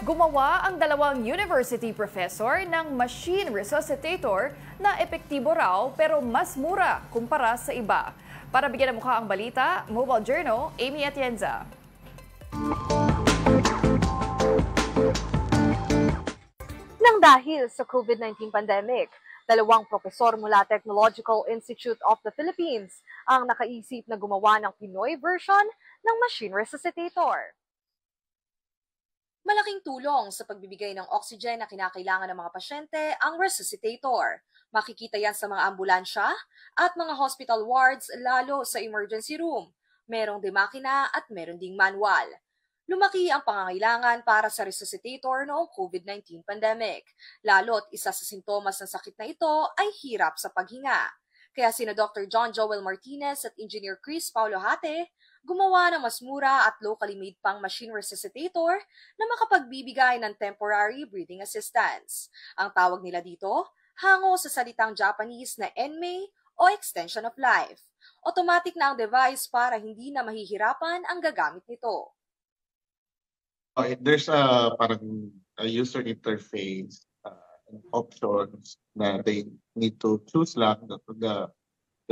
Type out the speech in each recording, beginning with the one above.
Gumawa ang dalawang university professor ng machine resuscitator na epektibo raw pero mas mura kumpara sa iba. Para bigyan ng mukha ang balita, Mobile Journal, Amy Atienza. Nang dahil sa COVID-19 pandemic, dalawang profesor mula Technological Institute of the Philippines ang nakaisip na gumawa ng Pinoy version ng machine resuscitator. Malaking tulong sa pagbibigay ng oxygen na kinakailangan ng mga pasyente ang resuscitator. Makikita yan sa mga ambulansya at mga hospital wards lalo sa emergency room. Merong demakina at meron ding manual. Lumaki ang pangangailangan para sa resuscitator noong COVID-19 pandemic. Lalo't isa sa sintomas ng sakit na ito ay hirap sa paghinga. Kaya sina Dr. John Joel Martinez at Engineer Chris Paulo Hate gumawa ng mas mura at locally made pang machine resuscitator na makapagbibigay ng temporary breathing assistance. Ang tawag nila dito, hango sa salitang Japanese na ENMEI o extension of life. Automatic na ang device para hindi na mahihirapan ang gagamit nito. There's parang a user interface and options na they need to choose lang. The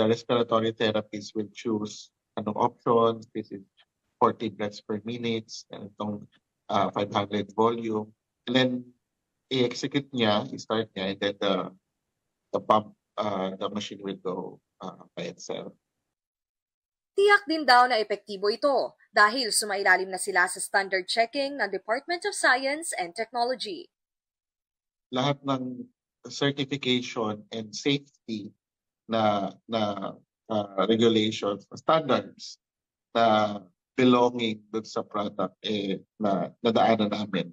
respiratory therapists will choose anong options. This is 40 breaths per minute and itong 500 volume. And then i-execute niya, i-start niya, and then the pump, the machine will go by itself. Tiyak din daw na epektibo ito dahil sumailalim na sila sa standard checking ng Department of Science and Technology. Lahat ng certification and safety na regulations, standards na belonging dun sa product na nadaanan namin.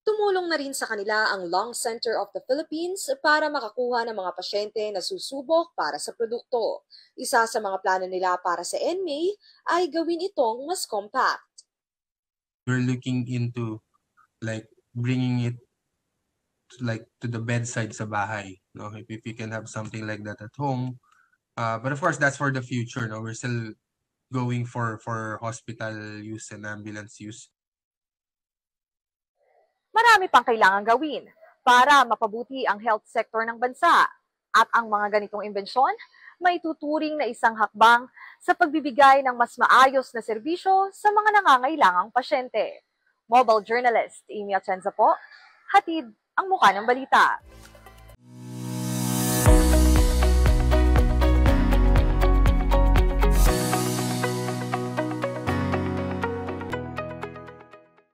Tumulong na rin sa kanila ang Lung Center of the Philippines para makakuha ng mga pasyente na susubok para sa produkto. Isa sa mga plano nila para sa ENMEI ay gawin itong mas compact. We're looking into bringing it to the bedside sa bahay. No? If we can have something like that at home. But of course, that's for the future. No? We're still going for hospital use and ambulance use. Marami pang kailangan gawin para mapabuti ang health sector ng bansa. At ang mga ganitong imbensyon, may tuturing na isang hakbang sa pagbibigay ng mas maayos na serbisyo sa mga nangangailangang pasyente. Mobile journalist Amy Atienza po, hatid ang mukha ng balita.